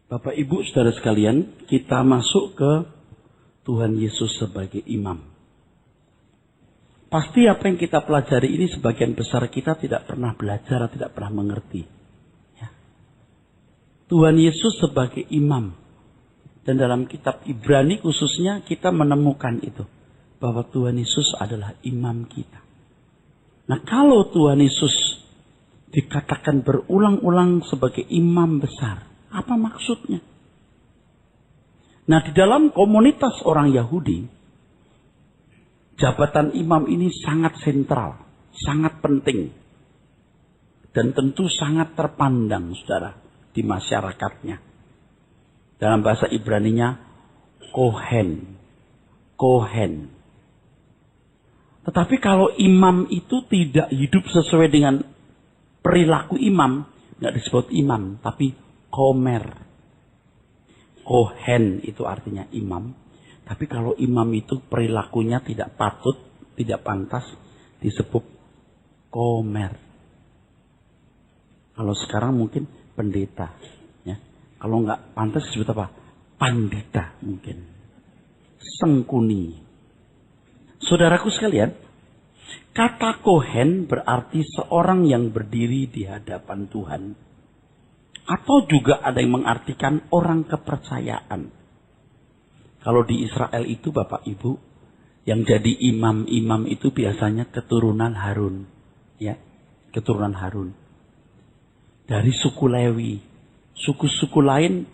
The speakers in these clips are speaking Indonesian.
Bapak Ibu Saudara sekalian, kita masuk ke Tuhan Yesus sebagai imam. Pasti apa yang kita pelajari ini sebagian besar kita tidak pernah belajar, tidak pernah mengerti. Ya. Tuhan Yesus sebagai imam. Dan dalam kitab Ibrani khususnya kita menemukan itu. Bahwa Tuhan Yesus adalah imam kita. Nah, kalau Tuhan Yesus dikatakan berulang-ulang sebagai imam besar, apa maksudnya? Nah, di dalam komunitas orang Yahudi, jabatan imam ini sangat sentral, sangat penting. Dan tentu sangat terpandang, saudara, di masyarakatnya. Dalam bahasa Ibraninya, kohen. Kohen. Tetapi kalau imam itu tidak hidup sesuai dengan perilaku imam, nggak disebut imam, tapi komer. Kohen itu artinya imam. Tapi kalau imam itu perilakunya tidak patut, tidak pantas, disebut komer. Kalau sekarang mungkin pendeta. Ya. Kalau nggak pantas disebut apa? Pandita mungkin. Sengkuni. Saudaraku sekalian, kata kohen berarti seorang yang berdiri di hadapan Tuhan. Atau juga ada yang mengartikan orang kepercayaan. Kalau di Israel itu Bapak Ibu, yang jadi imam-imam itu biasanya keturunan Harun. Ya, keturunan Harun. Dari suku Lewi. Suku-suku lain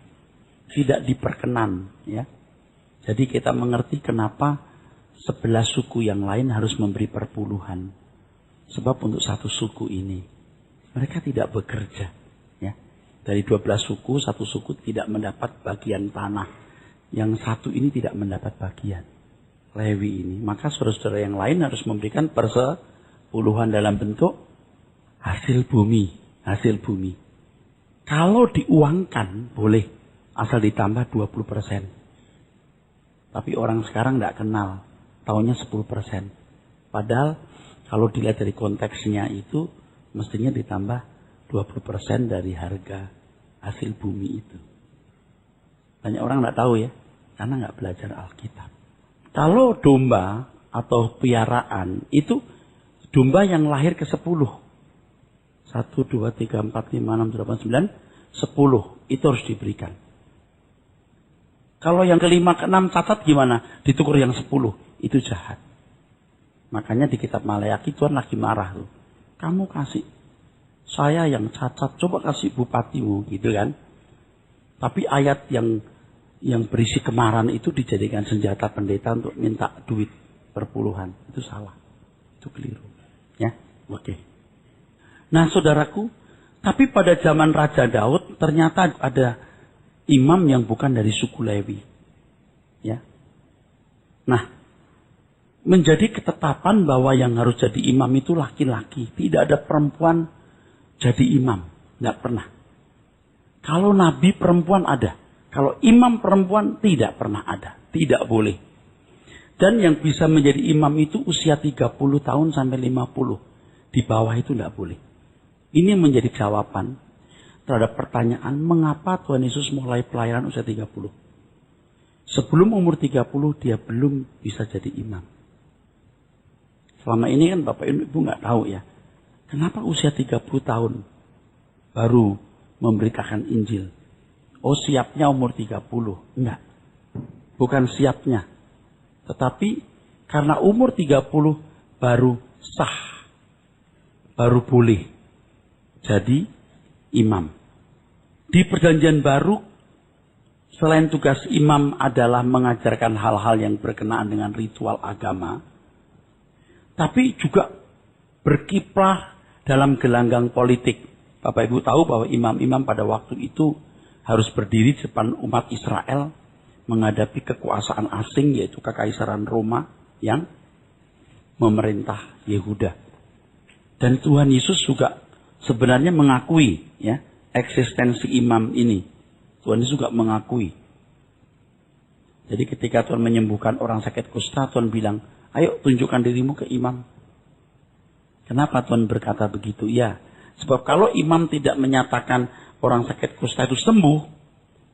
tidak diperkenan. Ya. Jadi kita mengerti kenapa 11 suku yang lain harus memberi perpuluhan. Sebab untuk satu suku ini, mereka tidak bekerja. Ya. Dari 12 suku, satu suku tidak mendapat bagian tanah. Yang satu ini tidak mendapat bagian. Lewi ini. Maka saudara-saudara yang lain harus memberikan persepuluhan dalam bentuk hasil bumi. Hasil bumi. Kalau diuangkan, boleh. Asal ditambah 20%. Tapi orang sekarang tidak kenal. Tahunnya 10%. Padahal kalau dilihat dari konteksnya itu mestinya ditambah 20% dari harga hasil bumi itu. Banyak orang tidak tahu ya, karena nggak belajar Alkitab. Kalau domba atau piaraan itu domba yang lahir ke 10. 1, 2, 3, 4, 5, 6, 7, 8, 9, 10 itu harus diberikan. Kalau yang ke-5, ke-6 catat gimana? Ditukar yang 10. Itu jahat. Makanya di kitab Maleakhi Tuhan lagi marah tuh. Kamu kasih saya yang cacat, coba kasih bupatimu gitu kan. Tapi ayat yang berisi kemarahan itu dijadikan senjata pendeta untuk minta duit perpuluhan. Itu salah. Itu keliru. Ya, oke. Nah saudaraku, tapi pada zaman Raja Daud ternyata ada imam yang bukan dari suku Lewi. Ya. Nah, menjadi ketetapan bahwa yang harus jadi imam itu laki-laki. Tidak ada perempuan jadi imam. Tidak pernah. Kalau nabi perempuan ada. Kalau imam perempuan tidak pernah ada. Tidak boleh. Dan yang bisa menjadi imam itu usia 30 tahun sampai 50. Di bawah itu tidak boleh. Ini menjadi jawaban terhadap pertanyaan mengapa Tuhan Yesus mulai pelayanan usia 30. Sebelum umur 30 dia belum bisa jadi imam. Selama ini kan Bapak Ibu nggak tahu ya. Kenapa usia 30 tahun baru memberitakan Injil? Oh siapnya umur 30. Enggak. Bukan siapnya. Tetapi karena umur 30 baru sah. Baru boleh jadi imam. Di perjanjian baru selain tugas imam adalah mengajarkan hal-hal yang berkenaan dengan ritual agama. Tapi juga berkiprah dalam gelanggang politik. Bapak Ibu tahu bahwa imam-imam pada waktu itu harus berdiri di depan umat Israel menghadapi kekuasaan asing yaitu Kekaisaran Roma yang memerintah Yehuda. Dan Tuhan Yesus juga sebenarnya mengakui ya eksistensi imam ini. Tuhan Yesus juga mengakui. Jadi ketika Tuhan menyembuhkan orang sakit kusta, Tuhan bilang, ayo tunjukkan dirimu ke imam. Kenapa Tuhan berkata begitu? Ya, sebab kalau imam tidak menyatakan orang sakit kusta itu sembuh,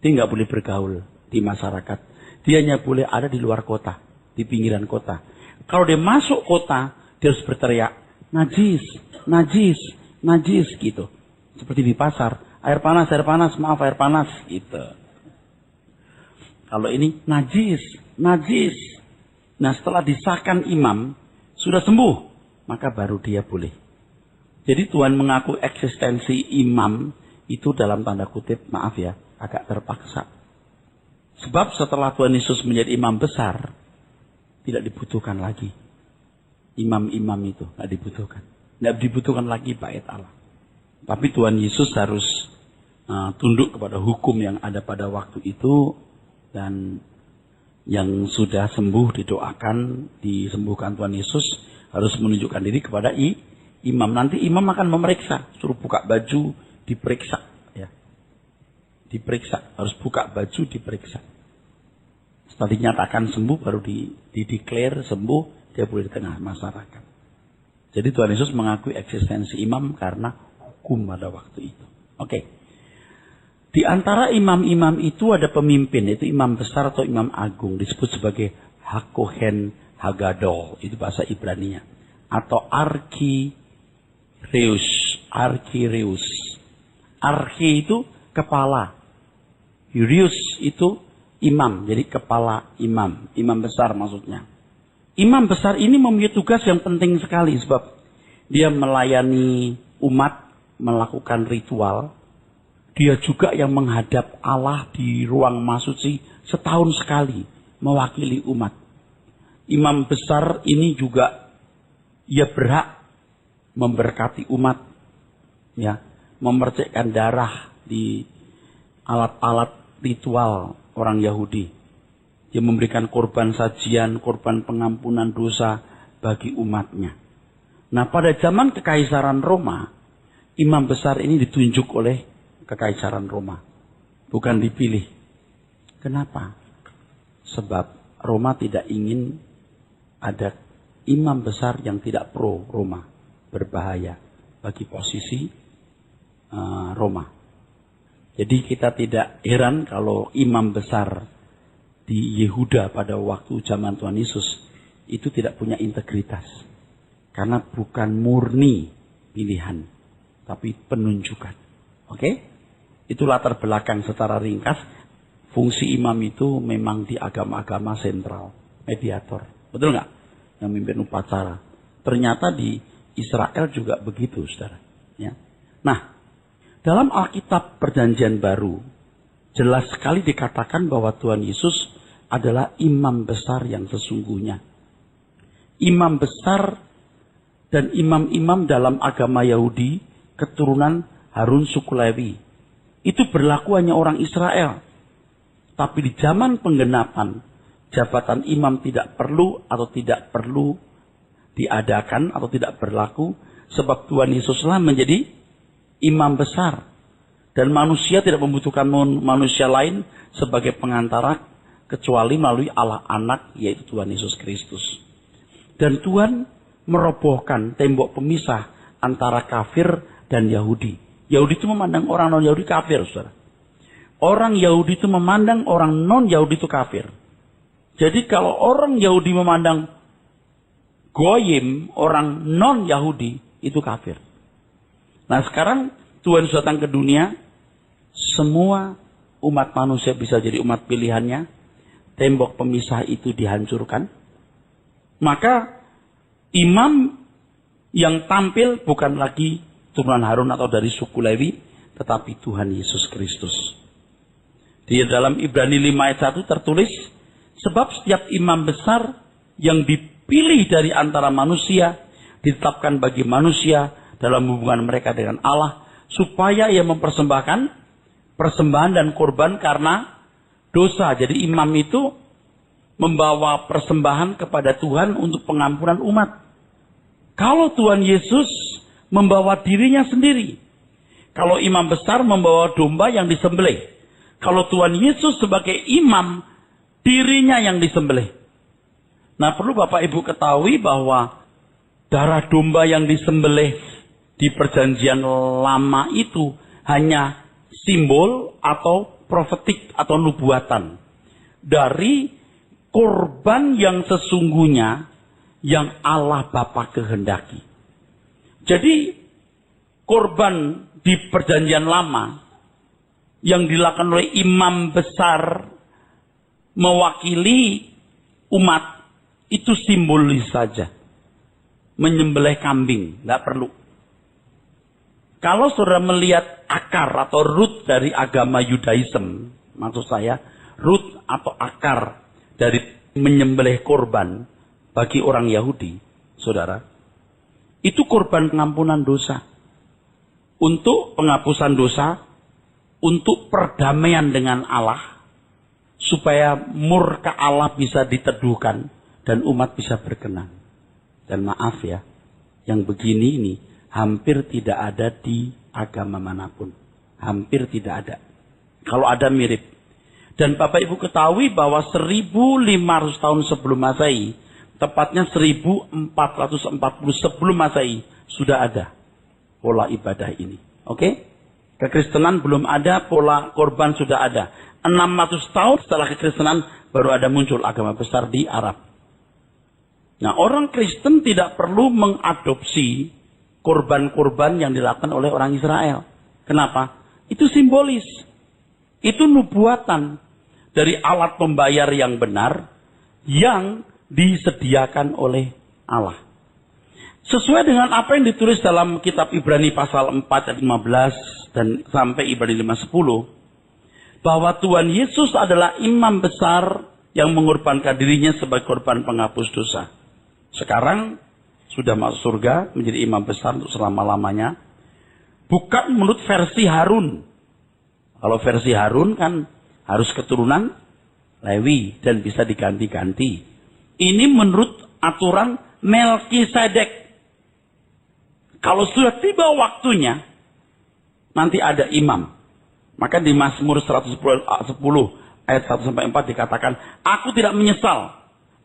Dia nggak boleh bergaul di masyarakat. Dia hanya boleh ada di luar kota, di pinggiran kota. Kalau dia masuk kota, dia harus berteriak, najis, najis, najis gitu. Seperti di pasar, air panas, maaf air panas gitu. Kalau ini najis, najis. Nah setelah disahkan imam, sudah sembuh, maka baru dia boleh. Jadi Tuhan mengaku eksistensi imam itu dalam tanda kutip, maaf ya, agak terpaksa. Sebab setelah Tuhan Yesus menjadi imam besar, tidak dibutuhkan lagi. Imam-imam itu tidak dibutuhkan. Tidak dibutuhkan lagi bait Allah. Tapi Tuhan Yesus harus tunduk kepada hukum yang ada pada waktu itu. Dan yang sudah sembuh didoakan, disembuhkan Tuhan Yesus harus menunjukkan diri kepada imam. Nanti imam akan memeriksa, suruh buka baju, diperiksa, ya. Diperiksa, harus buka baju, diperiksa. Setelah dinyatakan sembuh, baru di-declare sembuh, dia boleh di tengah masyarakat. Jadi Tuhan Yesus mengakui eksistensi imam karena hukum pada waktu itu. Oke. Di antara imam-imam itu ada pemimpin, yaitu imam besar atau imam agung, disebut sebagai Hakohen Hagadol, itu bahasa Ibrani-nya, atau Arkireus. Arki itu kepala, Hurius itu imam, jadi kepala imam, imam besar maksudnya. Imam besar ini mempunyai tugas yang penting sekali sebab dia melayani umat, melakukan ritual. Dia juga yang menghadap Allah di ruang mahsuci setahun sekali, mewakili umat. Imam besar ini juga ia berhak memberkati umat, ya, memercikkan darah di alat-alat ritual orang Yahudi. Dia memberikan korban sajian, korban pengampunan dosa bagi umatnya. Nah, pada zaman Kekaisaran Roma, imam besar ini ditunjuk oleh Kekaisaran Roma, bukan dipilih. Kenapa? Sebab Roma tidak ingin ada imam besar yang tidak pro Roma, berbahaya bagi posisi Roma. Jadi kita tidak heran kalau imam besar di Yehuda pada waktu zaman Tuhan Yesus itu tidak punya integritas, karena bukan murni pilihan, tapi penunjukan. Oke? Itu latar belakang secara ringkas. Fungsi imam itu memang di agama-agama sentral, mediator. Betul nggak? Yang memimpin upacara. Ternyata di Israel juga begitu, saudara. Ya. Nah, dalam Alkitab Perjanjian Baru, jelas sekali dikatakan bahwa Tuhan Yesus adalah imam besar yang sesungguhnya. Imam besar dan imam-imam dalam agama Yahudi, keturunan Harun suku Lewi. Itu berlaku hanya orang Israel. Tapi di zaman penggenapan, jabatan imam tidak perlu atau tidak perlu diadakan atau tidak berlaku. Sebab Tuhan Yesuslah menjadi imam besar. Dan manusia tidak membutuhkan manusia lain sebagai pengantara kecuali melalui Allah Anak, yaitu Tuhan Yesus Kristus. Dan Tuhan merobohkan tembok pemisah antara kafir dan Yahudi. Yahudi itu memandang orang non-Yahudi kafir, saudara. Orang Yahudi itu memandang orang non-Yahudi itu kafir. Jadi kalau orang Yahudi memandang goyim, orang non-Yahudi, itu kafir. Nah sekarang Tuhan sudah datang ke dunia, semua umat manusia bisa jadi umat pilihannya. Tembok pemisah itu dihancurkan. Maka imam yang tampil bukan lagi turunan Harun atau dari suku Lewi, tetapi Tuhan Yesus Kristus. Di dalam Ibrani 5 ayat 1 tertulis, sebab setiap imam besar yang dipilih dari antara manusia, ditetapkan bagi manusia dalam hubungan mereka dengan Allah, supaya ia mempersembahkan persembahan dan korban karena dosa. Jadi imam itu membawa persembahan kepada Tuhan untuk pengampunan umat. Kalau Tuhan Yesus membawa dirinya sendiri. Kalau imam besar membawa domba yang disembelih. Kalau Tuhan Yesus sebagai imam, dirinya yang disembelih. Nah perlu Bapak Ibu ketahui bahwa darah domba yang disembelih di perjanjian lama itu hanya simbol atau profetik atau nubuatan dari korban yang sesungguhnya yang Allah Bapa kehendaki. Jadi korban di perjanjian lama yang dilakukan oleh imam besar mewakili umat itu simbolis saja. Menyembelih kambing, tidak perlu. Kalau saudara melihat akar atau root dari agama Yudaism, maksud saya root atau akar dari menyembelih korban bagi orang Yahudi, saudara, itu korban pengampunan dosa. Untuk penghapusan dosa, untuk perdamaian dengan Allah, supaya murka Allah bisa diteduhkan dan umat bisa berkenan. Dan maaf ya, yang begini ini hampir tidak ada di agama manapun. Hampir tidak ada. Kalau ada mirip. Dan Bapak Ibu ketahui bahwa 1500 tahun sebelum Masehi, tepatnya 1440 sebelum Masehi, sudah ada pola ibadah ini. Oke? Kekristenan belum ada, pola korban sudah ada. 600 tahun setelah kekristenan baru ada muncul agama besar di Arab. Nah, orang Kristen tidak perlu mengadopsi korban-korban yang dilakukan oleh orang Israel. Kenapa? Itu simbolis. Itu nubuatan dari alat pembayar yang benar yang disediakan oleh Allah. Sesuai dengan apa yang ditulis dalam kitab Ibrani pasal 4 ayat 15 dan sampai Ibrani 5:10, bahwa Tuhan Yesus adalah imam besar yang mengorbankan dirinya sebagai korban penghapus dosa. Sekarang sudah masuk surga menjadi imam besar untuk selama-lamanya. Bukan menurut versi Harun. Kalau versi Harun kan harus keturunan Lewi dan bisa diganti-ganti. Ini menurut aturan Melkisedek. Kalau sudah tiba waktunya, nanti ada imam. Maka di Mazmur 110 ayat 1-4 dikatakan, aku tidak menyesal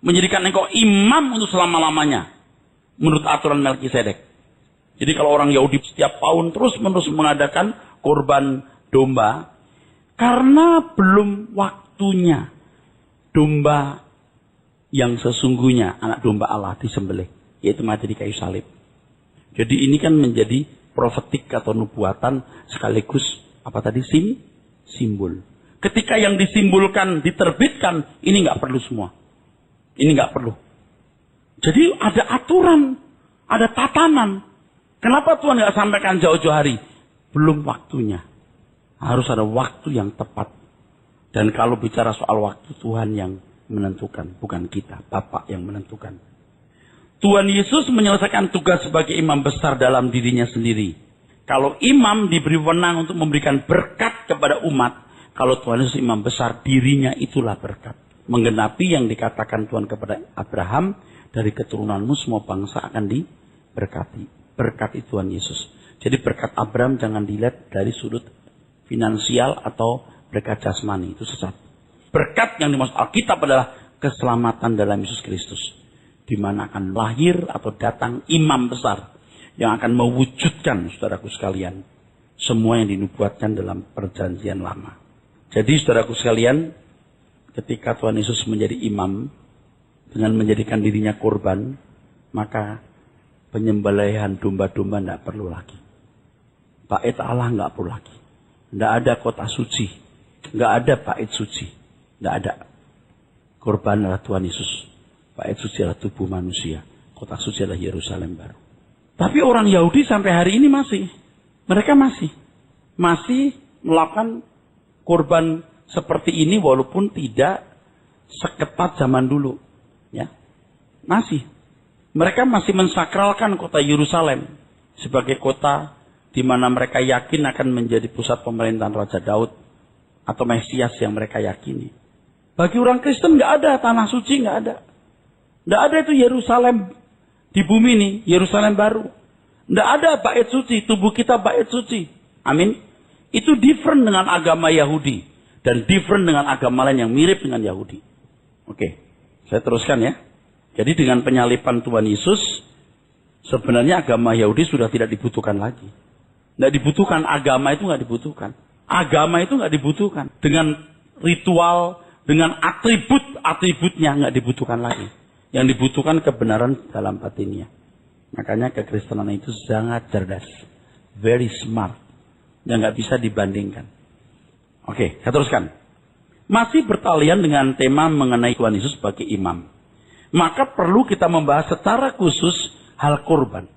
menjadikan engkau imam untuk selama-lamanya. Menurut aturan Melkisedek. Jadi kalau orang Yahudi setiap tahun terus-menerus mengadakan korban domba, karena belum waktunya domba yang sesungguhnya, anak domba Allah disembelih, yaitu mati di kayu salib. Jadi ini kan menjadi profetik atau nubuatan sekaligus apa tadi simbol. Ketika yang disimbolkan diterbitkan, ini nggak perlu semua. Ini nggak perlu. Jadi ada aturan, ada tatanan. Kenapa Tuhan nggak sampaikan jauh-jauh hari? Belum waktunya. Harus ada waktu yang tepat. Dan kalau bicara soal waktu, Tuhan yang menentukan, bukan kita, Bapa yang menentukan. Tuhan Yesus menyelesaikan tugas sebagai imam besar dalam dirinya sendiri. Kalau imam diberi wewenang untuk memberikan berkat kepada umat, kalau Tuhan Yesus imam besar, dirinya itulah berkat. Menggenapi yang dikatakan Tuhan kepada Abraham, dari keturunanmu semua bangsa akan diberkati. Berkat itu Tuhan Yesus. Jadi berkat Abraham jangan dilihat dari sudut finansial atau berkat jasmani, itu sesat. Berkat yang dimaksud Alkitab adalah keselamatan dalam Yesus Kristus. Di mana akan lahir atau datang imam besar yang akan mewujudkan, saudaraku sekalian, semua yang dinubuatkan dalam perjanjian lama. Jadi saudaraku sekalian, ketika Tuhan Yesus menjadi imam dengan menjadikan dirinya korban, maka penyembelihan domba-domba tidak perlu lagi. Bait Allah nggak perlu lagi. Tidak ada kota suci, nggak ada bait suci, tidak ada. Korban adalah Tuhan Yesus. Bait suci adalah tubuh manusia. Kota suci adalah Yerusalem baru. Tapi orang Yahudi sampai hari ini mereka masih melakukan korban seperti ini walaupun tidak seketat zaman dulu, ya. Mereka masih mensakralkan kota Yerusalem sebagai kota di mana mereka yakin akan menjadi pusat pemerintahan Raja Daud atau Mesias yang mereka yakini. Bagi orang Kristen nggak ada tanah suci, nggak ada. Nggak ada itu Yerusalem di bumi ini, Yerusalem baru. Nggak ada bait suci, tubuh kita bait suci. Amin. Itu different dengan agama Yahudi. Dan different dengan agama lain yang mirip dengan Yahudi. Oke, saya teruskan ya. Jadi dengan penyalipan Tuhan Yesus, sebenarnya agama Yahudi sudah tidak dibutuhkan lagi. Nggak dibutuhkan, agama itu nggak dibutuhkan. Agama itu nggak dibutuhkan. Dengan ritual, dengan atribut-atributnya nggak dibutuhkan lagi. Yang dibutuhkan kebenaran dalam batinnya. Makanya kekristenan itu sangat cerdas. Very smart. Yang nggak bisa dibandingkan. Oke, saya teruskan. Masih bertalian dengan tema mengenai Tuhan Yesus sebagai imam. Maka perlu kita membahas secara khusus hal kurban.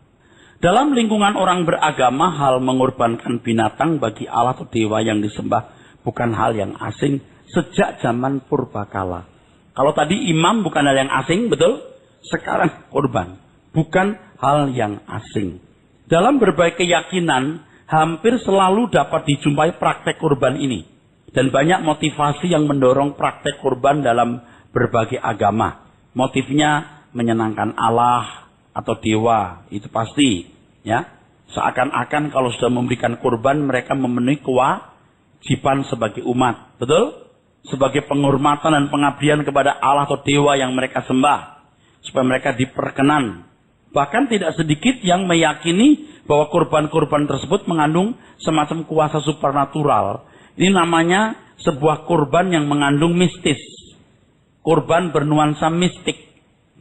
Dalam lingkungan orang beragama, hal mengorbankan binatang bagi Allah atau dewa yang disembah bukan hal yang asing sejak zaman purbakala. Kalau tadi imam bukan hal yang asing, betul? Sekarang kurban. Bukan hal yang asing. Dalam berbagai keyakinan, hampir selalu dapat dijumpai praktek kurban ini. Dan banyak motivasi yang mendorong praktek kurban dalam berbagai agama. Motifnya menyenangkan Allah atau dewa, itu pasti. Ya, seakan-akan kalau sudah memberikan kurban, mereka memenuhi kewajiban sebagai umat. Betul? Sebagai penghormatan dan pengabdian kepada Allah atau dewa yang mereka sembah. Supaya mereka diperkenan. Bahkan tidak sedikit yang meyakini bahwa kurban-kurban tersebut mengandung semacam kuasa supernatural. Ini namanya sebuah kurban yang mengandung mistis. Kurban bernuansa mistik.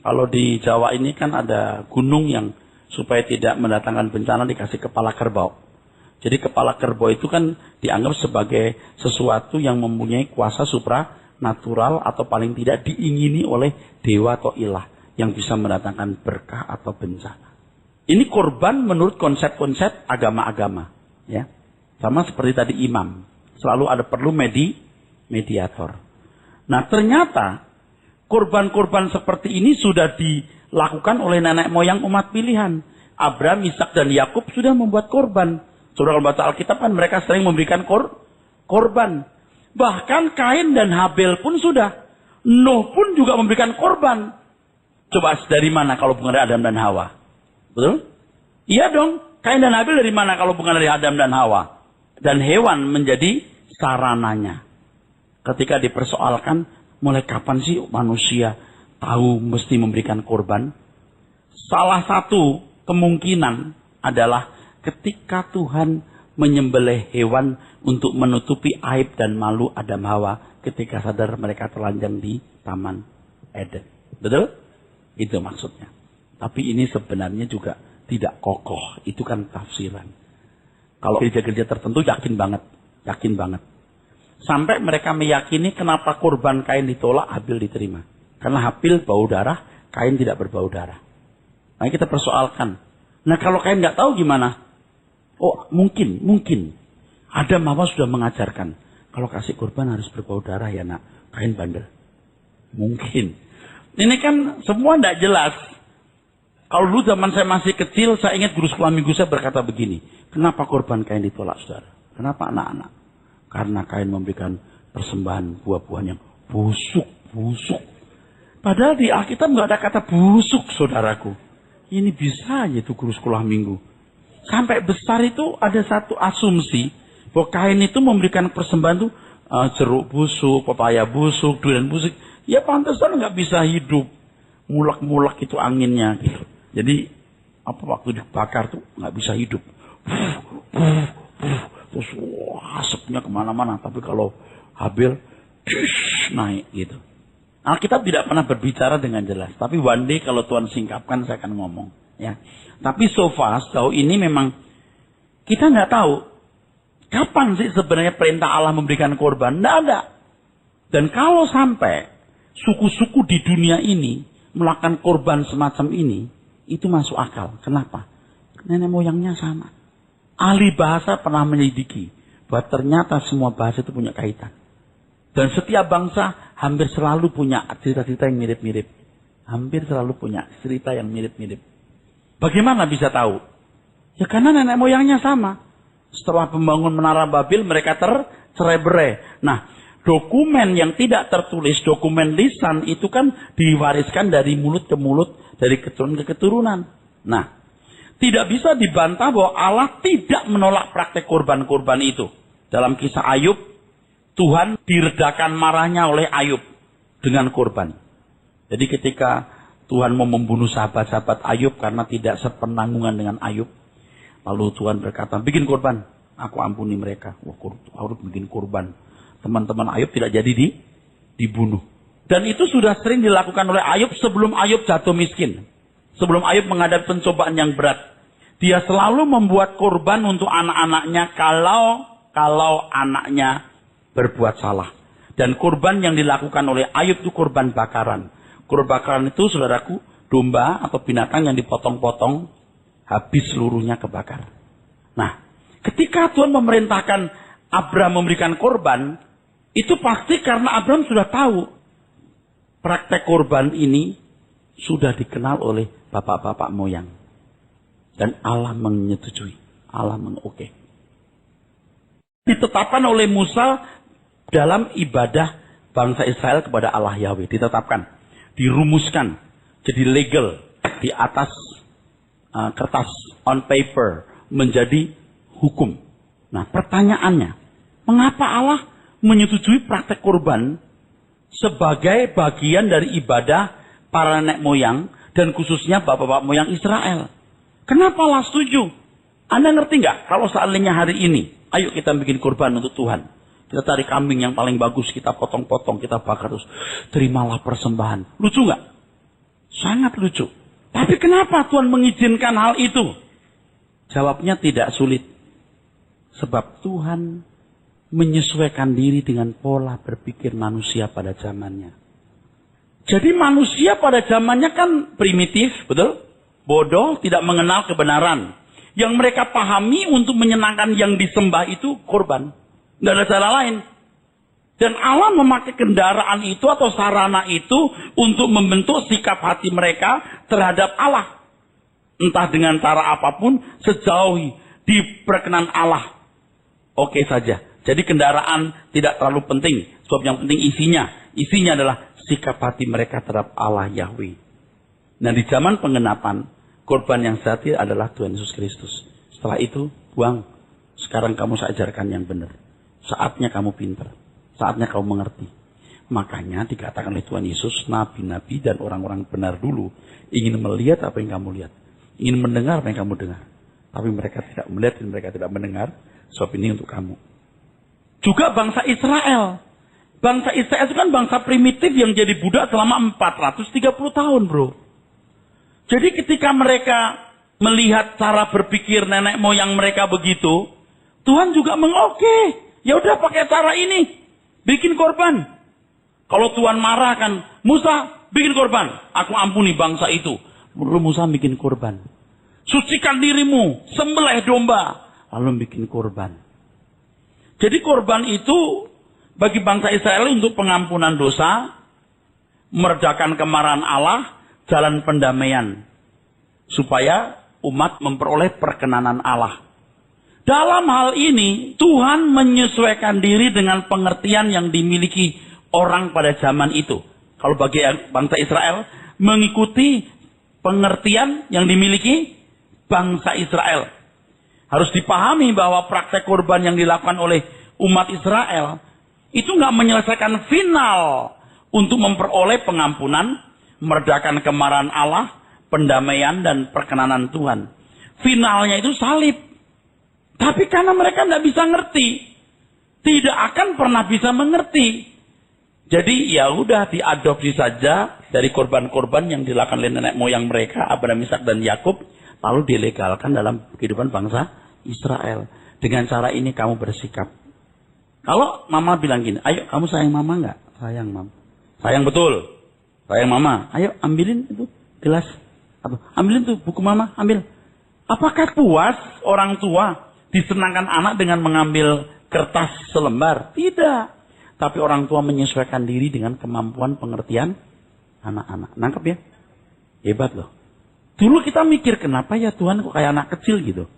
Kalau di Jawa ini kan ada gunung yang supaya tidak mendatangkan bencana dikasih kepala kerbau. Jadi kepala kerbau itu kan dianggap sebagai sesuatu yang mempunyai kuasa supranatural atau paling tidak diingini oleh dewa atau ilah yang bisa mendatangkan berkah atau bencana. Ini korban menurut konsep-konsep agama-agama, ya. Sama seperti tadi imam, selalu ada perlu mediator. Nah, ternyata korban-korban seperti ini sudah dilakukan oleh nenek moyang umat pilihan. Abraham, Ishak dan Yakub sudah membuat korban. Saudara kalau baca Alkitab kan mereka sering memberikan korban. Bahkan Kain dan Habel pun sudah. Nuh pun juga memberikan korban. Coba dari mana kalau bukan dari Adam dan Hawa? Betul? Iya dong. Kain dan Habel dari mana kalau bukan dari Adam dan Hawa? Dan hewan menjadi sarananya. Ketika dipersoalkan, mulai kapan sih manusia tahu mesti memberikan korban? Salah satu kemungkinan adalah ketika Tuhan menyembelih hewan untuk menutupi aib dan malu Adam Hawa ketika sadar mereka telanjang di Taman Eden. Betul? Itu maksudnya. Tapi ini sebenarnya juga tidak kokoh. Itu kan tafsiran. Kalau gereja-gereja tertentu yakin banget. Sampai mereka meyakini kenapa kurban Kain ditolak, Habel diterima. Karena Habel bau darah, Kain tidak berbau darah. Nah kita persoalkan. Nah kalau Kain nggak tahu gimana? Oh mungkin. Adam Hawa sudah mengajarkan. Kalau kasih kurban harus berbau darah ya nak. Kain bandel. Mungkin. Ini kan semua tidak jelas. Kalau dulu zaman saya masih kecil, saya ingat guru sekolah minggu saya berkata begini. Kenapa korban Kain ditolak, saudara? Kenapa anak-anak? Karena Kain memberikan persembahan buah-buahan yang busuk. Padahal di Alkitab nggak ada kata busuk, saudaraku. Ini bisa aja itu guru sekolah minggu. Sampai besar itu ada satu asumsi bahwa Kain itu memberikan persembahan itu jeruk busuk, pepaya busuk, durian busuk. Ya pantesan nggak bisa hidup. Mulak-mulak itu anginnya gitu. Jadi waktu dibakar tuh nggak bisa hidup. Terus asapnya kemana-mana. Tapi kalau Habel naik gitu. Alkitab tidak pernah berbicara dengan jelas. Tapi one day kalau Tuhan singkapkan saya akan ngomong. Ya. Tapi so far sejauh ini memang kita nggak tahu kapan sih sebenarnya perintah Allah memberikan korban. Nggak ada. Dan kalau sampai suku-suku di dunia ini melakukan korban semacam ini, itu masuk akal. Kenapa? Nenek moyangnya sama. Ahli bahasa pernah menyelidiki bahwa ternyata semua bahasa itu punya kaitan. Dan setiap bangsa hampir selalu punya cerita-cerita yang mirip-mirip. Hampir selalu punya cerita yang mirip-mirip. Bagaimana bisa tahu? Ya karena nenek moyangnya sama. Setelah pembangun Menara Babel mereka tercerai-berai. Nah, dokumen yang tidak tertulis, dokumen lisan itu kan diwariskan dari mulut ke mulut, dari keturunan ke keturunan. Nah, tidak bisa dibantah bahwa Allah tidak menolak praktek korban-korban itu. Dalam kisah Ayub, Tuhan diredakan marahnya oleh Ayub dengan korban. Jadi ketika Tuhan mau membunuh sahabat-sahabat Ayub karena tidak sepenanggungan dengan Ayub, lalu Tuhan berkata, bikin korban. Aku ampuni mereka. Wah, Ayub bikin kurban. Teman-teman Ayub tidak jadi dibunuh. Dan itu sudah sering dilakukan oleh Ayub sebelum Ayub jatuh miskin. Sebelum Ayub menghadapi pencobaan yang berat. Dia selalu membuat kurban untuk anak-anaknya kalau anaknya berbuat salah. Dan kurban yang dilakukan oleh Ayub itu kurban bakaran. Kurban bakaran itu, saudaraku, domba atau binatang yang dipotong-potong, habis seluruhnya kebakar. Nah, ketika Tuhan memerintahkan Abraham memberikan korban, itu pasti karena Abraham sudah tahu praktek korban ini sudah dikenal oleh bapak-bapak moyang. Dan Allah menyetujui, Allah mengoke. Ditetapkan oleh Musa dalam ibadah bangsa Israel kepada Allah Yahweh. Ditetapkan, dirumuskan, jadi legal di atas kertas, on paper, menjadi hukum. Nah, pertanyaannya, mengapa Allah menyetujui praktek kurban sebagai bagian dari ibadah para nenek moyang dan khususnya bapak-bapak moyang Israel? Kenapa Allah setuju? Anda ngerti nggak kalau seandainya hari ini, ayo kita bikin kurban untuk Tuhan. Kita cari kambing yang paling bagus, kita potong-potong, kita bakar terus. Terimalah persembahan. Lucu nggak? Sangat lucu. Tapi kenapa Tuhan mengizinkan hal itu? Jawabnya tidak sulit. Sebab Tuhan menyesuaikan diri dengan pola berpikir manusia pada zamannya. Jadi manusia pada zamannya kan primitif, betul? Bodoh, tidak mengenal kebenaran. Yang mereka pahami untuk menyenangkan yang disembah itu korban. Tidak ada cara lain. Dan Allah memakai kendaraan itu atau sarana itu untuk membentuk sikap hati mereka terhadap Allah. Entah dengan cara apapun, sejauh diperkenan Allah. Oke saja. Jadi kendaraan tidak terlalu penting. Sebab yang penting isinya. Isinya adalah sikap hati mereka terhadap Allah Yahweh. Nah, di zaman penggenapan, korban yang sejati adalah Tuhan Yesus Kristus. Setelah itu, buang. Sekarang kamu saya ajarkan yang benar. Saatnya kamu pintar. Saatnya kamu mengerti. Makanya dikatakan oleh Tuhan Yesus, nabi-nabi dan orang-orang benar dulu ingin melihat apa yang kamu lihat. Ingin mendengar apa yang kamu dengar. Tapi mereka tidak melihat dan mereka tidak mendengar. Sebab ini untuk kamu. Juga bangsa Israel. Bangsa Israel itu kan bangsa primitif yang jadi budak selama 430 tahun, bro. Jadi ketika mereka melihat cara berpikir nenek moyang mereka begitu, Tuhan juga mengoke. Ya udah pakai cara ini, bikin korban. Kalau Tuhan marah kan, Musa bikin korban. Aku ampuni bangsa itu. Lalu Musa bikin korban. Sucikan dirimu, sembelih domba, lalu bikin korban. Jadi korban itu bagi bangsa Israel untuk pengampunan dosa, meredakan kemarahan Allah, jalan pendamaian. Supaya umat memperoleh perkenanan Allah. Dalam hal ini, Tuhan menyesuaikan diri dengan pengertian yang dimiliki orang pada zaman itu. Kalau bagi bangsa Israel, mengikuti pengertian yang dimiliki bangsa Israel. Harus dipahami bahwa praktek korban yang dilakukan oleh umat Israel, itu nggak menyelesaikan final untuk memperoleh pengampunan, meredakan kemarahan Allah, pendamaian dan perkenanan Tuhan. Finalnya itu salib. Tapi karena mereka tidak bisa ngerti, tidak akan pernah bisa mengerti. Jadi ya udah diadopsi saja dari korban-korban yang dilakukan oleh nenek moyang mereka, Abraham, Ishak dan Yakub, lalu dilegalkan dalam kehidupan bangsa Israel. Dengan cara ini kamu bersikap. Kalau mama bilang gini, ayo kamu sayang mama nggak? Sayang mama. Sayang betul. Sayang mama. Ayo ambilin itu gelas. Ambilin tuh buku mama, ambil. Apakah puas orang tua disenangkan anak dengan mengambil kertas selembar? Tidak. Tapi orang tua menyesuaikan diri dengan kemampuan pengertian anak-anak. Nangkep ya? Hebat loh. Dulu kita mikir, kenapa ya Tuhan kok kayak anak kecil gitu?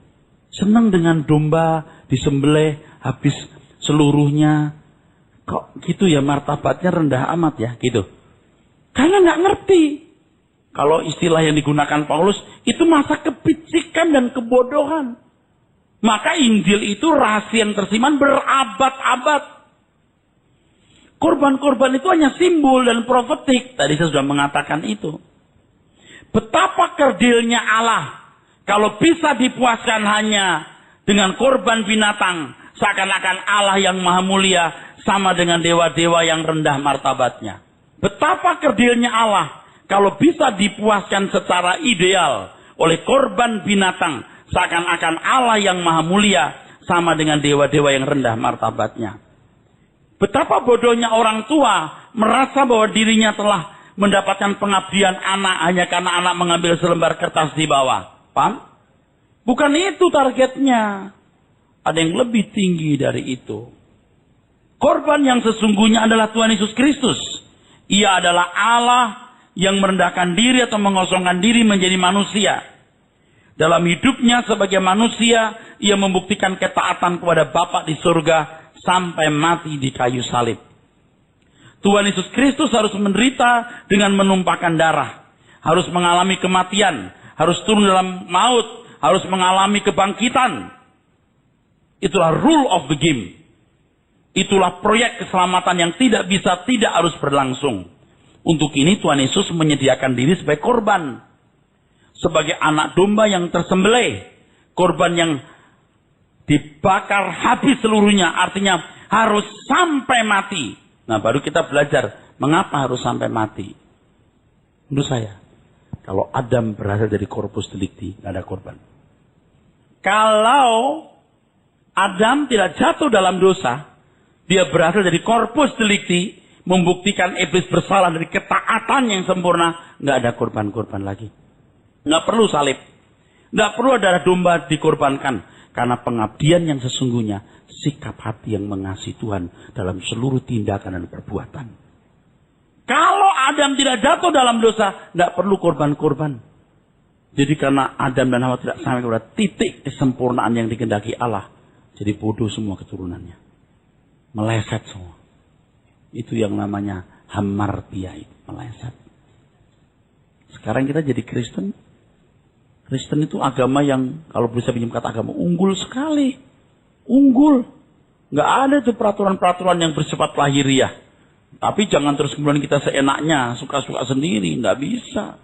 Senang dengan domba disembelih habis seluruhnya. Kok gitu ya, martabatnya rendah amat ya gitu. Karena nggak ngerti. Kalau istilah yang digunakan Paulus, itu masa kepicikan dan kebodohan. Maka Injil itu rahasia yang tersimpan berabad-abad. Korban-korban itu hanya simbol dan profetik. Tadi saya sudah mengatakan itu. Betapa kerdilnya Allah. Kalau bisa dipuaskan hanya dengan korban binatang, seakan-akan Allah yang maha mulia sama dengan dewa-dewa yang rendah martabatnya. Betapa kerdilnya Allah kalau bisa dipuaskan secara ideal oleh korban binatang, seakan-akan Allah yang maha mulia sama dengan dewa-dewa yang rendah martabatnya. Betapa bodohnya orang tua merasa bahwa dirinya telah mendapatkan pengabdian anak hanya karena anak mengambil selembar kertas di bawah. Paham? Bukan itu targetnya. Ada yang lebih tinggi dari itu. Korban yang sesungguhnya adalah Tuhan Yesus Kristus. Ia adalah Allah yang merendahkan diri atau mengosongkan diri menjadi manusia. Dalam hidupnya sebagai manusia, ia membuktikan ketaatan kepada Bapa di surga sampai mati di kayu salib. Tuhan Yesus Kristus harus menderita dengan menumpahkan darah. Harus mengalami kematian. Harus turun dalam maut. Harus mengalami kebangkitan. Itulah rule of the game. Itulah proyek keselamatan yang tidak bisa tidak harus berlangsung. Untuk ini Tuhan Yesus menyediakan diri sebagai korban. Sebagai anak domba yang tersembelih. Korban yang dibakar habis seluruhnya. Artinya harus sampai mati. Nah baru kita belajar mengapa harus sampai mati. Menurut saya, kalau Adam berasal dari corpus delicti, tidak ada korban. Kalau Adam tidak jatuh dalam dosa, dia berasal dari corpus delicti, membuktikan iblis bersalah dari ketaatan yang sempurna, nggak ada korban-korban lagi. Nggak perlu salib, nggak perlu darah domba dikorbankan, karena pengabdian yang sesungguhnya, sikap hati yang mengasihi Tuhan dalam seluruh tindakan dan perbuatan. Kalau Adam tidak jatuh dalam dosa, nggak perlu korban-korban. Jadi karena Adam dan Hawa tidak sampai kepada titik kesempurnaan yang dikehendaki Allah, jadi bodoh semua keturunannya. Meleset semua. Itu yang namanya hamartia, meleset. Sekarang kita jadi Kristen. Kristen itu agama yang, kalau bisa pinjam kata agama, unggul sekali. Unggul. Nggak ada tuh peraturan-peraturan yang bersifat lahiriah. Tapi jangan terus kemudian kita seenaknya, suka-suka sendiri. Nggak bisa.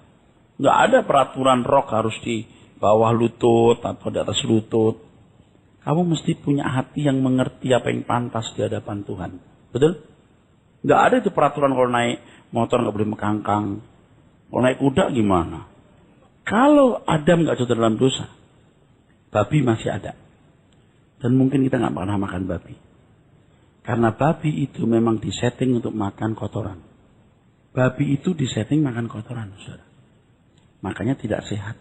Nggak ada peraturan rok harus di bawah lutut atau di atas lutut. Kamu mesti punya hati yang mengerti apa yang pantas di hadapan Tuhan. Betul? Nggak ada itu peraturan kalau naik motor nggak boleh mekangkang. Kalau naik kuda gimana? Kalau Adam nggak jatuh dalam dosa, babi masih ada. Dan mungkin kita nggak pernah makan babi. Karena babi itu memang disetting untuk makan kotoran. Babi itu disetting makan kotoran, saudara. Makanya tidak sehat.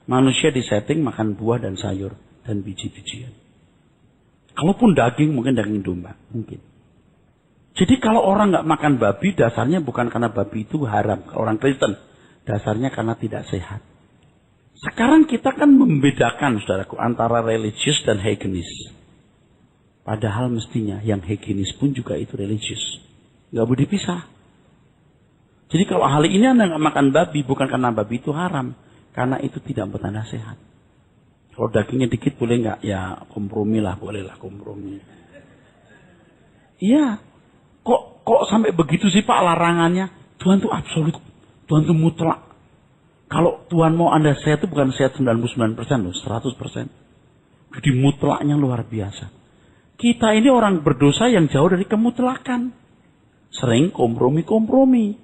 Manusia disetting makan buah dan sayur dan biji-bijian. Kalaupun daging, mungkin daging domba. Mungkin. Jadi kalau orang nggak makan babi, dasarnya bukan karena babi itu haram. Kalau orang Kristen, dasarnya karena tidak sehat. Sekarang kita kan membedakan, saudaraku, antara religius dan hygienis. Padahal mestinya yang hygienis pun juga itu religius. Nggak boleh dipisah. Jadi kalau hari ini Anda nggak makan babi, bukan karena babi itu haram. Karena itu tidak bertanda sehat. Kalau dagingnya dikit boleh nggak? Ya kompromi lah, bolehlah kompromi. Iya. Kok sampai begitu sih Pak larangannya? Tuhan itu absolut. Tuhan itu mutlak. Kalau Tuhan mau Anda sehat itu bukan sehat 99% loh, 100%. Jadi mutlaknya luar biasa. Kita ini orang berdosa yang jauh dari kemutlakan. Sering kompromi-kompromi.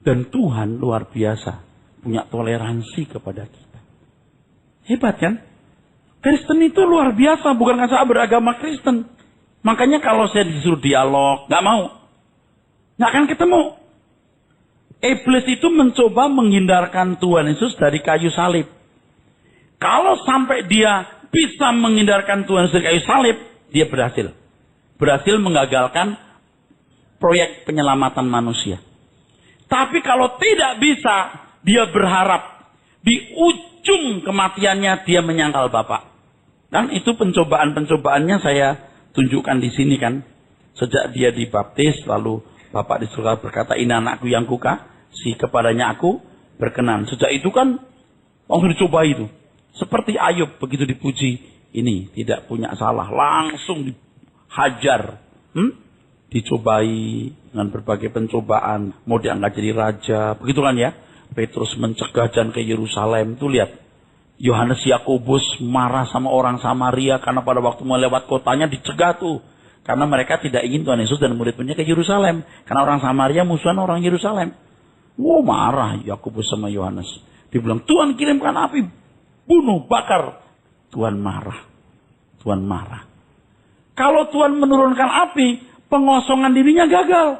Dan Tuhan luar biasa. Punya toleransi kepada kita. Hebat kan? Kristen itu luar biasa. Bukan karena saya beragama Kristen. Makanya kalau saya disuruh dialog, gak mau. Gak akan ketemu. Iblis itu mencoba menghindarkan Tuhan Yesus dari kayu salib. Kalau sampai dia bisa menghindarkan Tuhan Yesus dari kayu salib, dia berhasil. Berhasil menggagalkan proyek penyelamatan manusia. Tapi kalau tidak bisa, dia berharap di ujung kematiannya dia menyangkal Bapa. Dan itu pencobaan-pencobaannya saya tunjukkan di sini kan. Sejak dia dibaptis, lalu Bapa di surga berkata, ini anakku yang kukasihi, kepadanya aku berkenan. Sejak itu kan langsung dicoba itu. Seperti Ayub begitu dipuji, ini tidak punya salah, langsung dihajar. Dicobai dengan berbagai pencobaan, mau diangkat jadi raja, begitu kan ya. Petrus mencegah jalan ke Yerusalem, tuh lihat. Yohanes Yakobus marah sama orang Samaria karena pada waktu melewat kotanya dicegah tuh. Karena mereka tidak ingin Tuhan Yesus dan murid-muridnya ke Yerusalem. Karena orang Samaria musuhan orang Yerusalem. Wow, marah Yakobus sama Yohanes. Dibilang, Tuhan kirimkan api, bunuh, bakar. Tuhan marah. Tuhan marah. Kalau Tuhan menurunkan api, pengosongan dirinya gagal.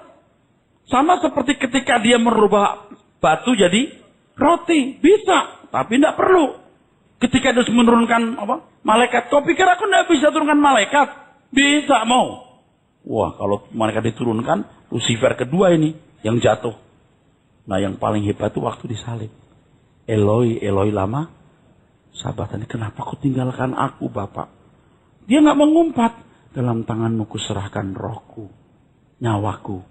Sama seperti ketika dia merubah batu jadi roti. Bisa, tapi tidak perlu. Ketika dia menurunkan malaikat. Kau pikir aku tidak bisa turunkan malaikat? Bisa, mau. Wah, kalau malaikat diturunkan, Lucifer kedua ini yang jatuh. Nah, yang paling hebat itu waktu disalib. Eloi, Eloi lama sabatani. Kenapa kau tinggalkan aku, Bapak? Dia nggak mengumpat. Dalam tanganmu kuserahkan rohku, nyawaku.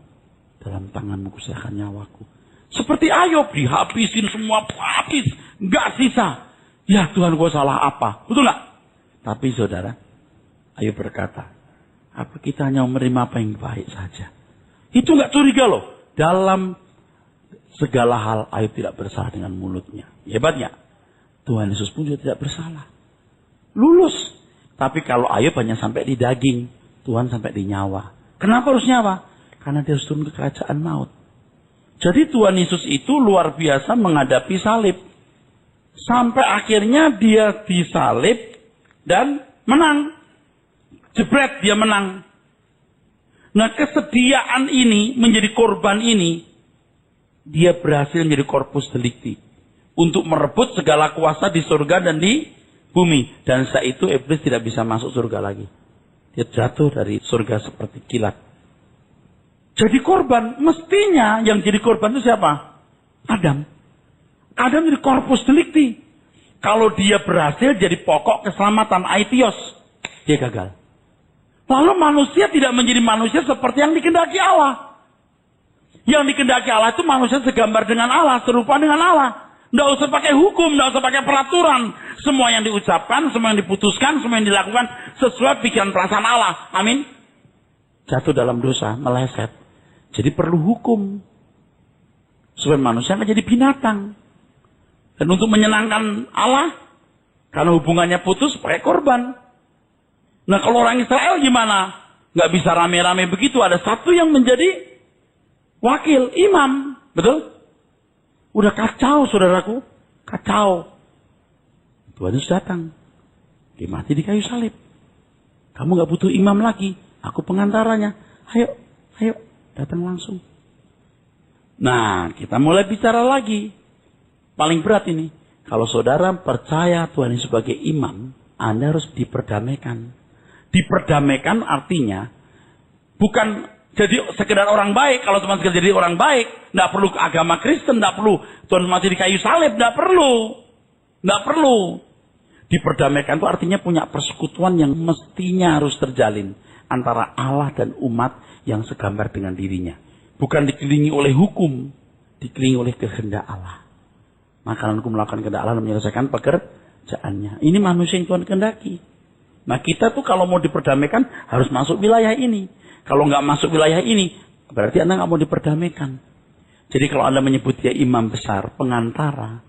Dalam tanganmu kuserahkan nyawaku. Seperti Ayub, dihabisin semua, habis, nggak sisa. Ya Tuhan, gue salah apa? Betul nggak? Tapi saudara, Ayub berkata, apa kita hanya menerima apa yang baik saja? Itu nggak curiga loh. Dalam segala hal Ayub tidak bersalah dengan mulutnya. Hebatnya, Tuhan Yesus pun juga tidak bersalah. Lulus. Tapi kalau Ayub hanya sampai di daging, Tuhan sampai di nyawa. Kenapa harus nyawa? Karena dia harus turun ke kerajaan maut. Jadi Tuhan Yesus itu luar biasa menghadapi salib. Sampai akhirnya dia disalib dan menang. Jebret, dia menang. Nah, kesediaan ini menjadi korban ini, dia berhasil menjadi corpus delicti. Untuk merebut segala kuasa di surga dan di bumi. Dan saat itu iblis tidak bisa masuk surga lagi. Dia jatuh dari surga seperti kilat. Jadi korban, mestinya yang jadi korban itu siapa? Adam. Adam jadi corpus delicti. Kalau dia berhasil jadi pokok keselamatan, aitios, dia gagal. Lalu manusia tidak menjadi manusia seperti yang dikehendaki Allah. Yang dikehendaki Allah itu manusia segambar dengan Allah, serupa dengan Allah. Tidak usah pakai hukum, tidak usah pakai peraturan. Semua yang diucapkan, semua yang diputuskan, semua yang dilakukan sesuai pikiran perasaan Allah. Amin. Jatuh dalam dosa, meleset. Jadi perlu hukum. Supaya manusia nggak jadi binatang. Dan untuk menyenangkan Allah, karena hubungannya putus, pakai korban. Nah, kalau orang Israel gimana? Nggak bisa rame-rame begitu. Ada satu yang menjadi wakil, imam. Betul? Udah kacau, saudaraku. Kacau. Tuhan Yesus datang. Dia mati di kayu salib. Kamu nggak butuh imam lagi. Aku pengantaranya. Ayo, ayo. Datang langsung. Nah, kita mulai bicara lagi. Paling berat ini. Kalau saudara percaya Tuhan Yesus sebagai imam, Anda harus diperdamaikan. Diperdamaikan artinya bukan jadi sekedar orang baik. Kalau cuma sekedar jadi orang baik, tidak perlu agama Kristen, tidak perlu Tuhan mati di kayu salib, tidak perlu. Tidak perlu. Diperdamaikan itu artinya punya persekutuan yang mestinya harus terjalin antara Allah dan umat yang segambar dengan dirinya. Bukan dikelilingi oleh hukum, dikelilingi oleh kehendak Allah. Maka aku melakukan kehendak Allah dan menyelesaikan pekerjaannya. Ini manusia yang Tuhan kehendaki. Nah, kita tuh kalau mau diperdamaikan harus masuk wilayah ini. Kalau nggak masuk wilayah ini, berarti Anda nggak mau diperdamaikan. Jadi kalau Anda menyebut dia imam besar, pengantara,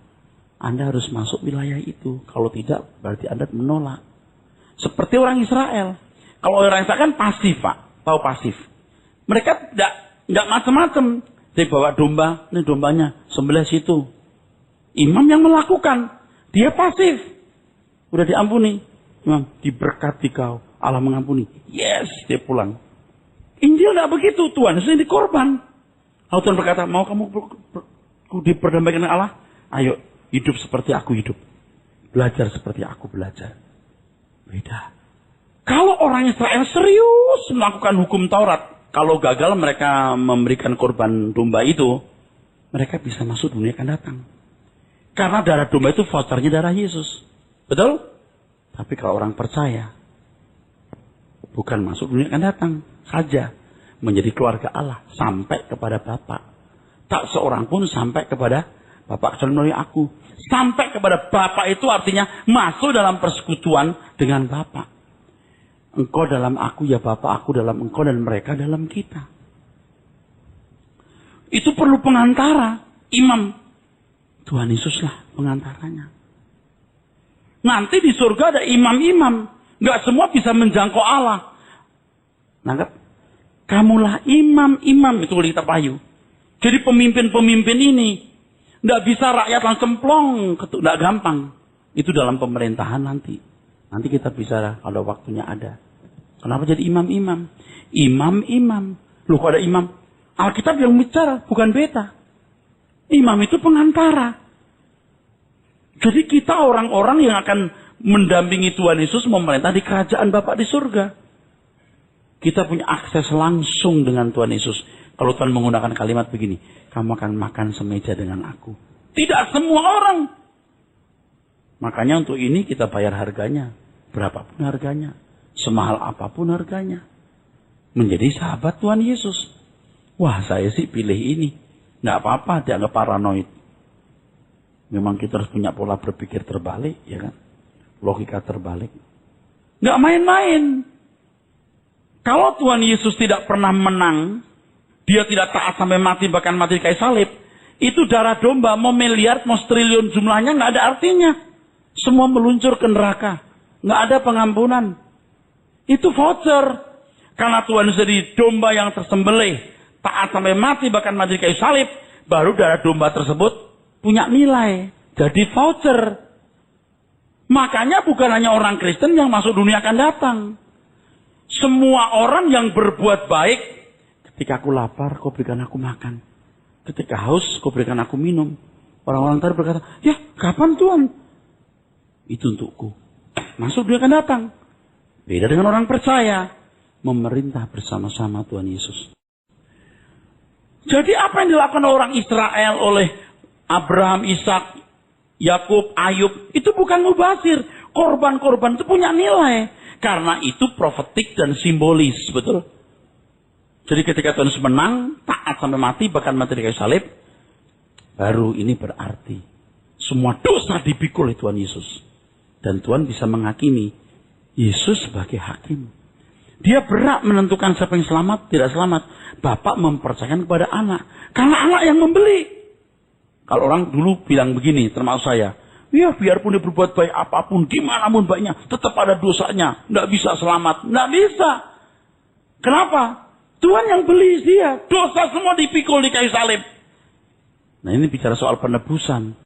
Anda harus masuk wilayah itu. Kalau tidak, berarti Anda menolak. Seperti orang Israel. Kalau orang Israel kan pasif, Pak. Tahu pasif. Mereka tidak macam-macam. Dia bawa domba, ini dombanya, sembelih situ. Imam yang melakukan, dia pasif. Udah diampuni. Imam, diberkati kau. Allah mengampuni. Yes, dia pulang. Injil tidak begitu. Tuhan Yesus ini korban. Lalu Tuhan berkata, mau kamu diperdamaikan dengan Allah? Ayo, hidup seperti aku hidup. Belajar seperti aku belajar. Beda. Kalau orang Israel serius melakukan hukum Taurat, kalau gagal mereka memberikan korban domba itu, mereka bisa masuk dunia akan datang. Karena darah domba itu vouchernya darah Yesus. Betul? Tapi kalau orang percaya, bukan masuk dunia akan datang saja. Menjadi keluarga Allah. Sampai kepada Bapa. Tak seorang pun sampai kepada Bapa kecuali melalui aku. Sampai kepada Bapa itu artinya masuk dalam persekutuan dengan Bapa. Engkau dalam aku, ya Bapa, aku dalam engkau dan mereka dalam kita. Itu perlu pengantara, imam. Tuhan Yesuslah pengantaranya. Nanti di surga ada imam-imam. Nggak semua bisa menjangkau Allah. Nangkep? Kamulah imam-imam, itu kita payu. Jadi pemimpin-pemimpin ini. Nggak bisa rakyat langsung cemplong. Nggak gampang. Itu dalam pemerintahan nanti. Nanti kita bisa kalau waktunya ada. Kenapa jadi imam-imam? Imam-imam. Loh kok ada imam? Alkitab yang bicara, bukan beta. Imam itu pengantara. Jadi kita orang-orang yang akan mendampingi Tuhan Yesus memerintah di kerajaan Bapa di surga. Kita punya akses langsung dengan Tuhan Yesus. Kalau Tuhan menggunakan kalimat begini, kamu akan makan semeja dengan aku. Tidak semua orang. Makanya untuk ini kita bayar harganya. Berapapun harganya. Semahal apapun harganya. Menjadi sahabat Tuhan Yesus. Wah, saya sih pilih ini. Nggak apa-apa, dianggap paranoid. Memang kita harus punya pola berpikir terbalik, ya kan? Logika terbalik. Nggak main-main. Kalau Tuhan Yesus tidak pernah menang, dia tidak taat sampai mati, bahkan mati di kayu salib, itu darah domba, mau miliar, mau triliun jumlahnya, nggak ada artinya. Semua meluncur ke neraka. Nggak ada pengampunan. Itu voucher. Karena Tuhan Yesus jadi domba yang tersembelih, taat sampai mati, bahkan mati di kayu salib, baru darah domba tersebut punya nilai. Jadi voucher. Makanya bukan hanya orang Kristen yang masuk dunia akan datang. Semua orang yang berbuat baik, ketika aku lapar, kau berikan aku makan. Ketika haus, kau berikan aku minum. Orang-orang tadi berkata, ya kapan Tuhan? Itu untukku. Masuk dunia akan datang. Beda dengan orang percaya. Memerintah bersama-sama Tuhan Yesus. Jadi apa yang dilakukan orang Israel oleh Abraham, Ishak, Yakub, Ayub, itu bukan mubazir. Korban-korban itu punya nilai. Karena itu profetik dan simbolis, betul? Jadi ketika Tuhan Yesus menang, taat sampai mati, bahkan mati di kayu salib, baru ini berarti semua dosa dipikul oleh Tuhan Yesus. Dan Tuhan bisa menghakimi Yesus sebagai hakim. Dia berhak menentukan siapa yang selamat, tidak selamat. Bapak mempercayakan kepada anak. Karena anak yang membeli. Kalau orang dulu bilang begini, termasuk saya. Ya biarpun dia berbuat baik apapun, gimana pun baiknya, tetap ada dosanya. Nggak bisa selamat. Nggak bisa. Kenapa? Tuhan yang beli dia. Dosa semua dipikul di kayu salib. Nah ini bicara soal penebusan.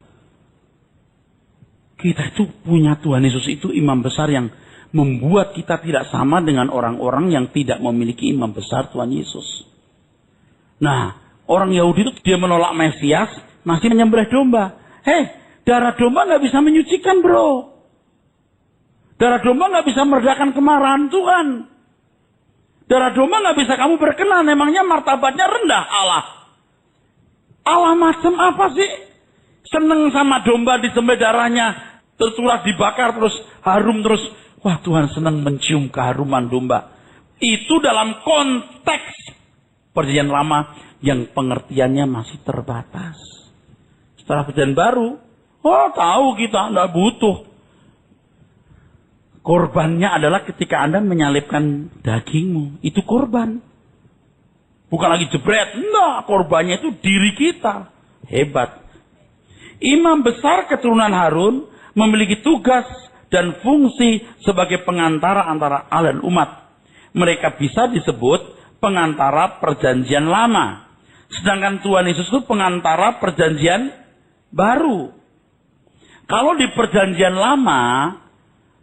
Kita itu punya Tuhan Yesus itu imam besar yang membuat kita tidak sama dengan orang-orang yang tidak memiliki imam besar Tuhan Yesus. Nah, orang Yahudi itu dia menolak Mesias, masih menyembelih domba. Hei, darah domba nggak bisa menyucikan, bro. Darah domba nggak bisa meredakan kemarahan Tuhan. Darah domba nggak bisa kamu berkenan. Emangnya martabatnya rendah Allah. Allah macam apa sih? Seneng sama domba disembelih darahnya, tercurah dibakar terus harum terus. Wah Tuhan senang mencium keharuman domba. Itu dalam konteks perjanjian lama yang pengertiannya masih terbatas. Setelah perjanjian baru, oh tahu kita tidak butuh. Korbannya adalah ketika Anda menyalipkan dagingmu. Itu korban. Bukan lagi jebret. Enggak, korbannya itu diri kita. Hebat. Imam besar keturunan Harun memiliki tugas dan fungsi sebagai pengantara antara Allah dan umat. Mereka bisa disebut pengantara perjanjian lama. Sedangkan Tuhan Yesus itu pengantara perjanjian baru. Kalau di perjanjian lama,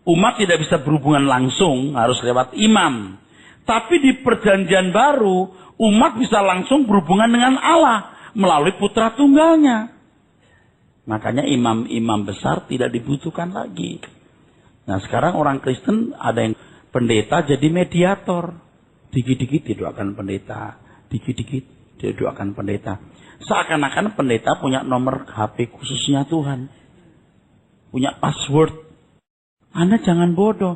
umat tidak bisa berhubungan langsung, harus lewat imam. Tapi di perjanjian baru, umat bisa langsung berhubungan dengan Allah melalui putra tunggalnya. Makanya imam-imam besar tidak dibutuhkan lagi. Nah sekarang orang Kristen ada yang pendeta jadi mediator. Dikit-dikit didoakan pendeta. Dikit-dikit didoakan pendeta. Seakan-akan pendeta punya nomor HP khususnya Tuhan. Punya password. Anda jangan bodoh.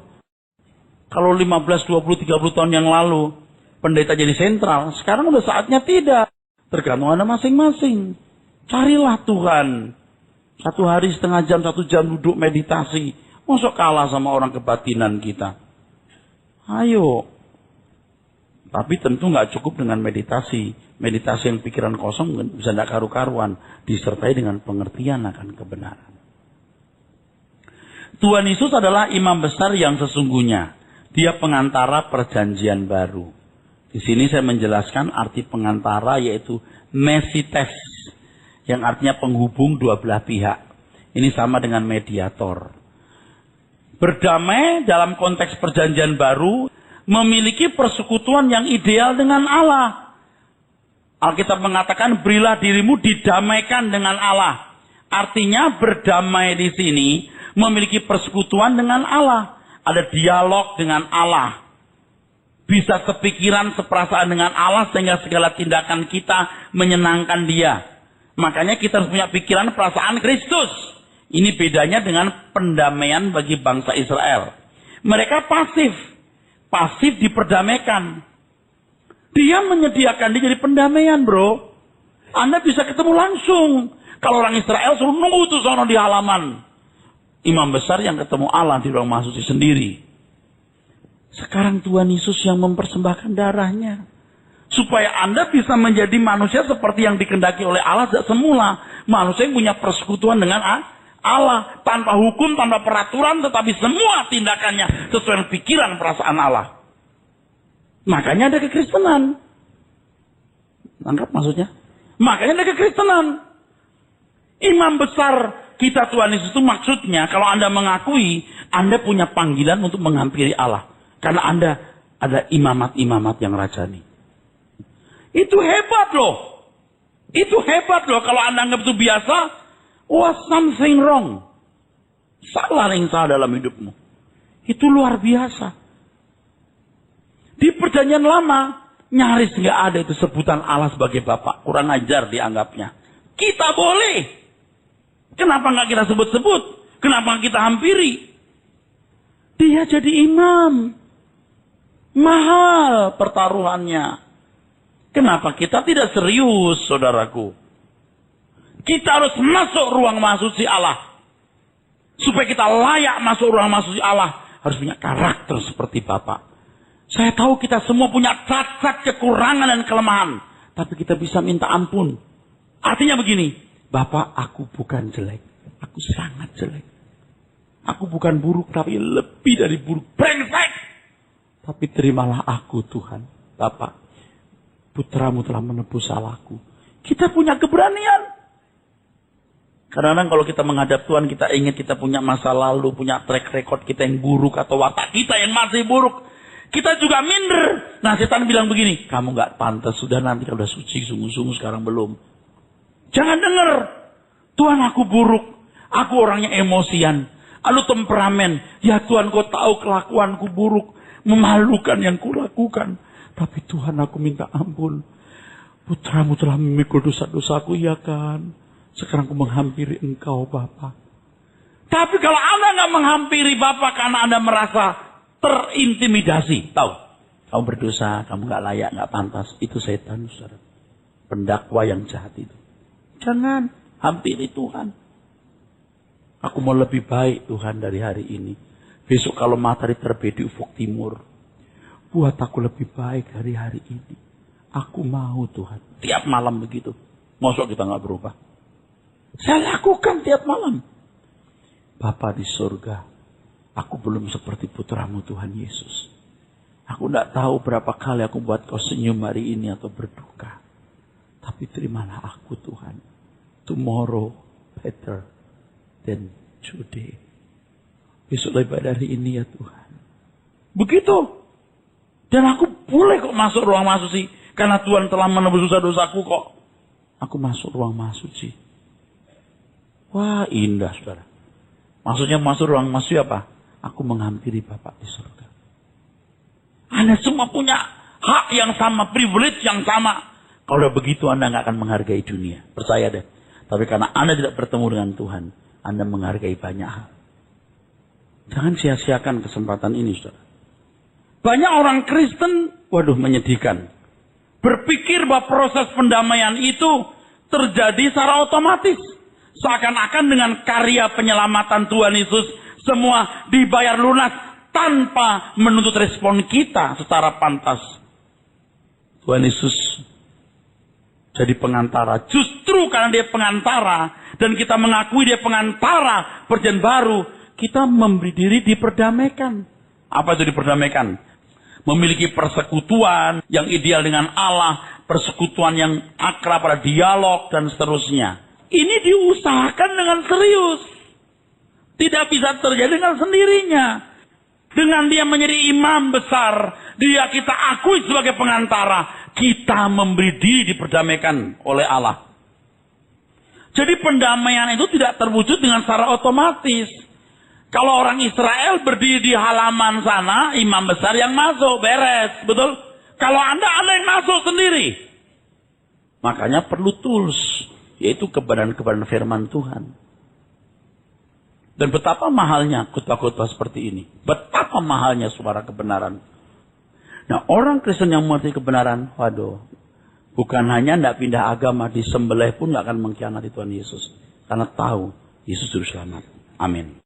Kalau 15, 20, 30 tahun yang lalu pendeta jadi sentral. Sekarang udah saatnya tidak. Tergantung Anda masing-masing. Carilah Tuhan. 1 hari setengah jam, 1 jam duduk meditasi. Masuk kalah sama orang kebatinan kita. Ayo. Tapi tentu nggak cukup dengan meditasi. Meditasi yang pikiran kosong bisa tidak karu-karuan. Disertai dengan pengertian akan kebenaran. Tuhan Yesus adalah imam besar yang sesungguhnya. Dia pengantara perjanjian baru. Di sini saya menjelaskan arti pengantara yaitu mesites, yang artinya penghubung dua belah pihak. Ini sama dengan mediator. Berdamai dalam konteks perjanjian baru memiliki persekutuan yang ideal dengan Allah. Alkitab mengatakan berilah dirimu didamaikan dengan Allah. Artinya berdamai di sini memiliki persekutuan dengan Allah. Ada dialog dengan Allah. Bisa sepikiran, seperasaan dengan Allah sehingga segala tindakan kita menyenangkan Dia. Makanya kita harus punya pikiran perasaan Kristus. Ini bedanya dengan pendamaian bagi bangsa Israel. Mereka pasif. Pasif diperdamaikan. Dia menyediakan dia jadi pendamaian, bro. Anda bisa ketemu langsung. Kalau orang Israel suruh nunggu tuh sono di halaman. Imam besar yang ketemu Allah di ruang mahsuci sendiri. Sekarang Tuhan Yesus yang mempersembahkan darahnya. Supaya Anda bisa menjadi manusia seperti yang dikehendaki oleh Allah sejak semula. Manusia yang punya persekutuan dengan Allah. Tanpa hukum, tanpa peraturan, tetapi semua tindakannya sesuai dengan pikiran perasaan Allah. Makanya ada kekristenan. Anggap maksudnya? Makanya ada kekristenan. Imam besar kita Tuhan Yesus itu maksudnya kalau Anda mengakui Anda punya panggilan untuk menghampiri Allah. Karena Anda ada imamat-imamat yang rajani. Itu hebat loh. Itu hebat loh. Kalau Anda anggap itu biasa, something wrong. Salah yang salah dalam hidupmu. Itu luar biasa. Di perjanjian lama, nyaris nggak ada itu sebutan Allah sebagai Bapa. Kurang ajar dianggapnya. Kita boleh. Kenapa nggak kita sebut-sebut? Kenapa nggak kita hampiri? Dia jadi imam. Mahal pertaruhannya. Kenapa kita tidak serius, saudaraku? Kita harus masuk ruang mahsuci Allah. Supaya kita layak masuk ruang mahsuci Allah. Harus punya karakter seperti Bapa. Saya tahu kita semua punya cacat, kekurangan, dan kelemahan. Tapi kita bisa minta ampun. Artinya begini. Bapak, aku bukan jelek. Aku sangat jelek. Aku bukan buruk, tapi lebih dari buruk. Brengsek! Tapi terimalah aku, Tuhan. Bapak, putramu telah menebus salahku. Kita punya keberanian. Kadang-kadang kalau kita menghadap Tuhan, kita ingat kita punya masa lalu, punya track record kita yang buruk, atau watak kita yang masih buruk. Kita juga minder. Nah, setan bilang begini, kamu gak pantas, sudah nanti kalau udah suci, sungguh-sungguh sekarang belum. Jangan dengar. Tuhan, aku buruk. Aku orangnya emosian. Aku temperamen. Ya Tuhan, kau tahu kelakuanku buruk. Memalukan yang kulakukan. Tapi Tuhan, aku minta ampun. Putramu telah memikul dosa-dosaku, ya kan? Sekarang aku menghampiri engkau, Bapa. Tapi kalau Anda nggak menghampiri Bapa karena Anda merasa terintimidasi. Tahu? Kamu berdosa, kamu nggak layak, nggak pantas. Itu setan, saudara. Pendakwa yang jahat itu. Jangan hampiri Tuhan. Aku mau lebih baik Tuhan dari hari ini. Besok kalau matahari terbit di ufuk timur. Buat aku lebih baik dari hari ini. Aku mau Tuhan. Tiap malam begitu. Masa kita nggak berubah? Saya lakukan tiap malam. Bapa di surga. Aku belum seperti putramu Tuhan Yesus. Aku tidak tahu berapa kali aku buat kau senyum hari ini atau berduka. Tapi terimalah aku Tuhan. Tomorrow better than today. Besok lebih baik dari ini ya Tuhan. Begitu. Dan aku boleh kok masuk ruang mahsuci. Karena Tuhan telah menebus dosa-dosaku kok. Aku masuk ruang mahsuci. Wah indah saudara. Maksudnya masuk ruang mahsuci apa? Aku menghampiri Bapa di surga. Anda semua punya hak yang sama. Privilege yang sama. Kalau udah begitu Anda nggak akan menghargai dunia. Percaya deh. Tapi karena Anda tidak bertemu dengan Tuhan, Anda menghargai banyak hal. Jangan sia-siakan kesempatan ini, saudara. Banyak orang Kristen, menyedihkan. Berpikir bahwa proses pendamaian itu terjadi secara otomatis. Seakan-akan dengan karya penyelamatan Tuhan Yesus, semua dibayar lunas tanpa menuntut respon kita secara pantas. Tuhan Yesus jadi pengantara. Justru karena dia pengantara dan kita mengakui dia pengantara perjanjian baru, kita memberi diri diperdamaikan. Apa itu diperdamaikan? Memiliki persekutuan yang ideal dengan Allah, persekutuan yang akrab pada dialog dan seterusnya. Ini diusahakan dengan serius. Tidak bisa terjadi dengan sendirinya. Dengan dia menjadi imam besar, dia kita akui sebagai pengantara, kita memberi diri diperdamaikan oleh Allah. Jadi pendamaian itu tidak terwujud dengan secara otomatis. Kalau orang Israel berdiri di halaman sana, imam besar yang masuk, beres, betul? Kalau Anda yang masuk sendiri. Makanya perlu tools, yaitu kebenaran-kebenaran firman Tuhan. Dan betapa mahalnya khotbah-khotbah seperti ini. Betapa mahalnya suara kebenaran. Nah, orang Kristen yang mengerti kebenaran, waduh, bukan hanya tidak pindah agama, disembelih pun tidak akan mengkhianati Tuhan Yesus. Karena tahu Yesus juru selamat. Amin.